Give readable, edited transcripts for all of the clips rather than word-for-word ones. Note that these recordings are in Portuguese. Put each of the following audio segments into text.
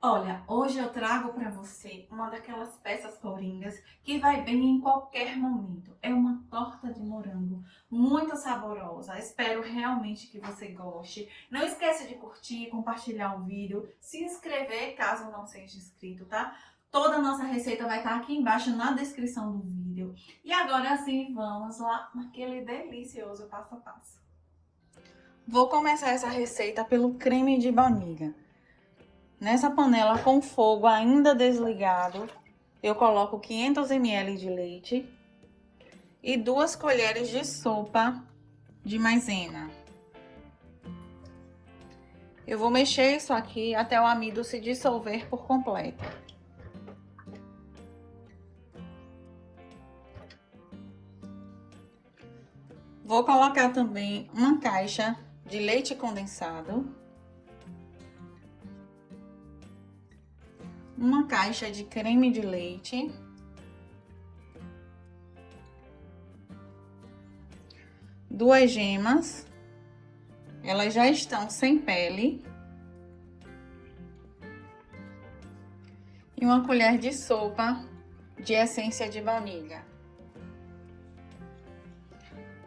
Olha, hoje eu trago para você uma daquelas peças coringas que vai bem em qualquer momento. É uma torta de morango muito saborosa. Espero realmente que você goste. Não esqueça de curtir, compartilhar o vídeo, se inscrever caso não seja inscrito, tá? Toda a nossa receita vai estar aqui embaixo na descrição do vídeo. E agora sim, vamos lá naquele delicioso passo a passo. Vou começar essa receita pelo creme de baunilha. Nessa panela com fogo ainda desligado, eu coloco 500 ml de leite e 2 colheres de sopa de maisena. Eu vou mexer isso aqui até o amido se dissolver por completo. Vou colocar também uma caixa de leite condensado, uma caixa de creme de leite, duas gemas, elas já estão sem pele, e uma colher de sopa de essência de baunilha.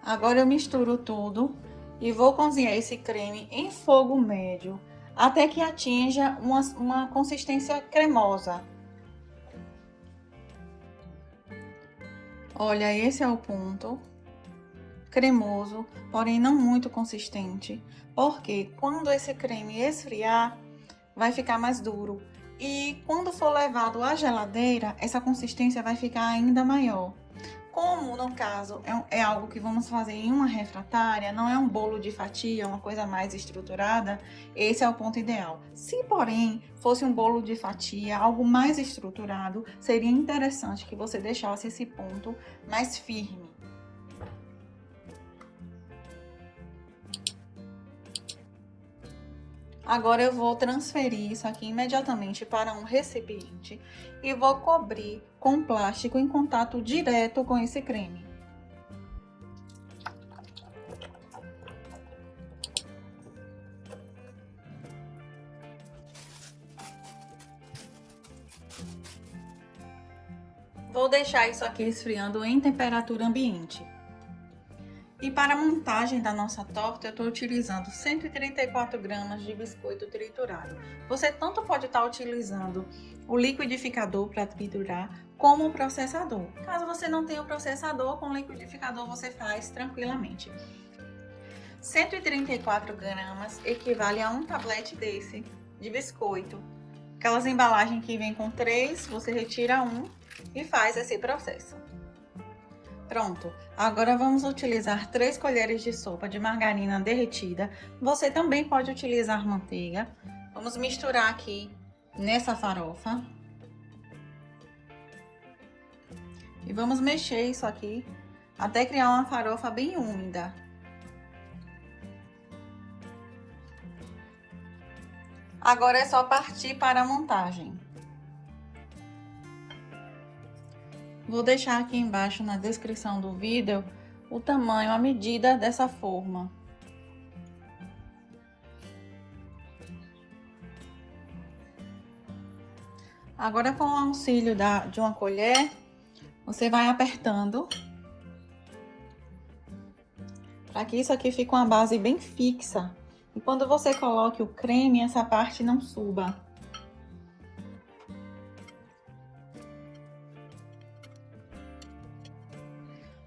Agora eu misturo tudo e vou cozinhar esse creme em fogo médio até que atinja uma consistência cremosa. Olha, esse é o ponto. Cremoso, porém não muito consistente, porque quando esse creme esfriar, vai ficar mais duro. E quando for levado à geladeira, essa consistência vai ficar ainda maior. Como, no caso, é algo que vamos fazer em uma refratária, não é um bolo de fatia, uma coisa mais estruturada, esse é o ponto ideal. Se, porém, fosse um bolo de fatia, algo mais estruturado, seria interessante que você deixasse esse ponto mais firme. Agora eu vou transferir isso aqui imediatamente para um recipiente e vou cobrir com plástico em contato direto com esse creme. Vou deixar isso aqui esfriando em temperatura ambiente. E para a montagem da nossa torta, eu estou utilizando 134 gramas de biscoito triturado. Você tanto pode estar utilizando o liquidificador para triturar, como o processador. Caso você não tenha o processador, com o liquidificador você faz tranquilamente. 134 gramas equivale a um tablete desse de biscoito. Aquelas embalagens que vem com 3, você retira um e faz esse processo. Pronto, agora vamos utilizar 3 colheres de sopa de margarina derretida. Você também pode utilizar manteiga. Vamos misturar aqui nessa farofa. E vamos mexer isso aqui até criar uma farofa bem úmida. Agora é só partir para a montagem. Vou deixar aqui embaixo na descrição do vídeo o tamanho, a medida dessa forma. Agora, com o auxílio de uma colher, você vai apertando para que isso aqui fique uma base bem fixa. E quando você coloque o creme, essa parte não suba.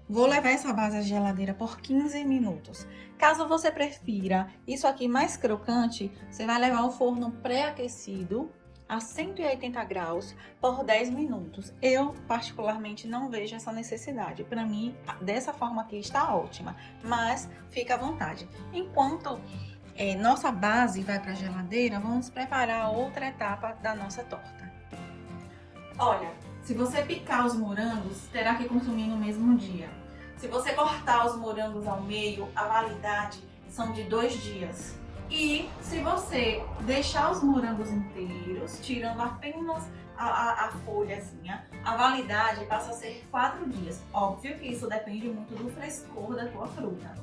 Vou levar essa base à geladeira por 15 minutos. Caso você prefira isso aqui mais crocante, você vai levar ao forno pré-aquecido a 180 graus por 10 minutos. Eu, particularmente, não vejo essa necessidade. Para mim, dessa forma aqui está ótima, mas fica à vontade. Enquanto nossa base vai para a geladeira, vamos preparar outra etapa da nossa torta. Olha, se você picar os morangos, terá que consumir no mesmo dia. Se você cortar os morangos ao meio, a validade são de 2 dias. E se você deixar os morangos inteiros, tirando apenas a folhazinha, a validade passa a ser 4 dias. Óbvio que isso depende muito do frescor da tua fruta.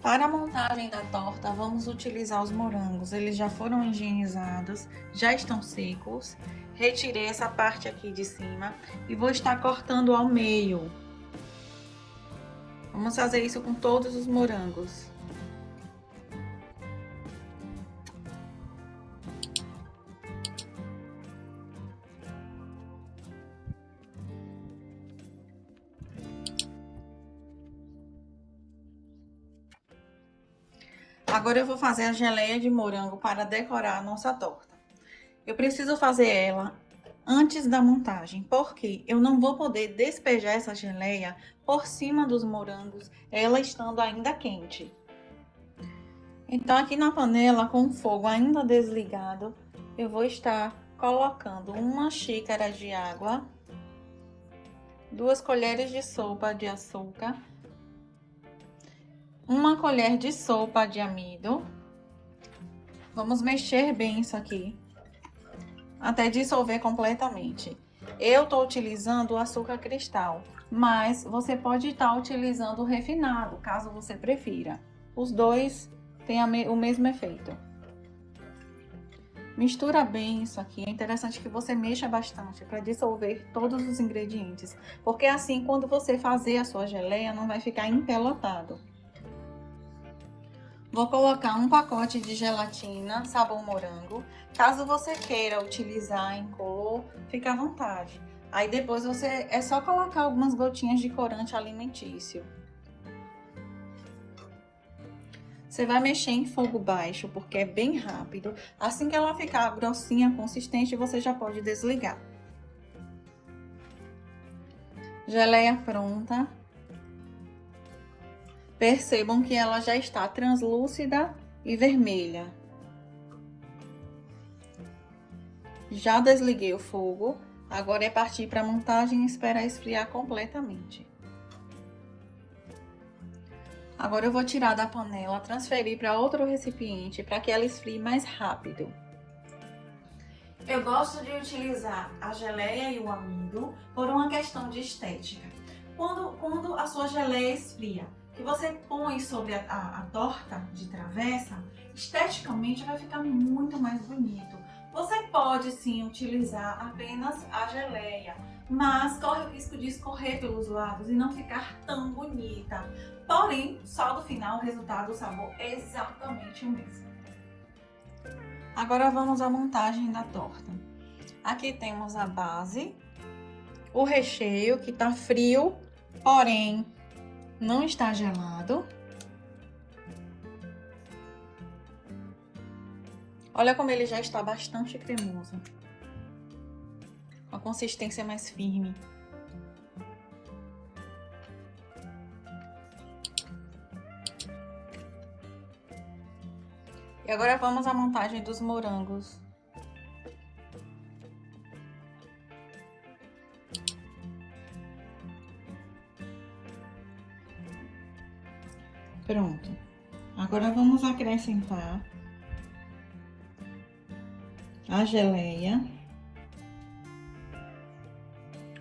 Para a montagem da torta, vamos utilizar os morangos. Eles já foram higienizados, já estão secos. Retirei essa parte aqui de cima e vou estar cortando ao meio. Vamos fazer isso com todos os morangos. Agora eu vou fazer a geleia de morango para decorar a nossa torta. Eu preciso fazer ela antes da montagem, porque eu não vou poder despejar essa geleia por cima dos morangos, ela estando ainda quente. Então aqui na panela, com o fogo ainda desligado, eu vou estar colocando uma xícara de água, 2 colheres de sopa de açúcar, 1 colher de sopa de amido. Vamos mexer bem isso aqui, até dissolver completamente. Eu tô utilizando o açúcar cristal, mas você pode estar utilizando o refinado, caso você prefira. Os dois têm o mesmo efeito. Mistura bem isso aqui. É interessante que você mexa bastante para dissolver todos os ingredientes, porque assim, quando você fazer a sua geleia, não vai ficar empelotado. Vou colocar 1 pacote de gelatina sabor morango. Caso você queira utilizar em cor, fica à vontade. Aí depois é só colocar algumas gotinhas de corante alimentício. Você vai mexer em fogo baixo, porque é bem rápido. Assim que ela ficar grossinha, consistente, você já pode desligar. Geleia pronta. Percebam que ela já está translúcida e vermelha. Já desliguei o fogo. Agora é partir para a montagem e esperar esfriar completamente. Agora eu vou tirar da panela, transferir para outro recipiente para que ela esfrie mais rápido. Eu gosto de utilizar a geleia e o amido por uma questão de estética. Quando a sua geleia esfria, que você põe sobre a torta de travessa, esteticamente vai ficar muito mais bonito. Você pode sim utilizar apenas a geleia, mas corre o risco de escorrer pelos lados e não ficar tão bonita. Porém, só no final o resultado, o sabor é exatamente o mesmo. Agora vamos à montagem da torta. Aqui temos a base, o recheio que está frio, porém não está gelado. Olha como ele já está bastante cremoso. A consistência é mais firme. E agora vamos à montagem dos morangos. Pronto. Agora vamos acrescentar a geleia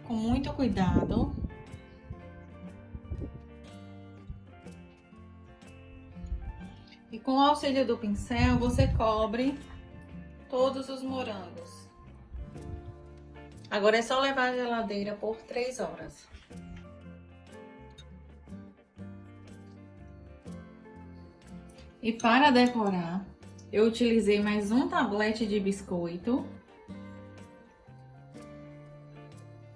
com muito cuidado. E com o auxílio do pincel, você cobre todos os morangos. Agora é só levar à geladeira por 3 horas. E para decorar, eu utilizei mais um tablete de biscoito.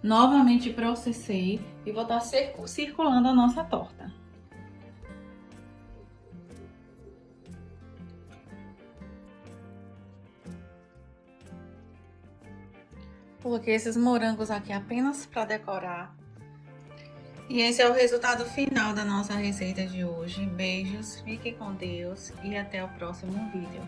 Novamente processei e vou estar circulando a nossa torta. Coloquei esses morangos aqui apenas para decorar. E esse é o resultado final da nossa receita de hoje. Beijos, fiquem com Deus e até o próximo vídeo.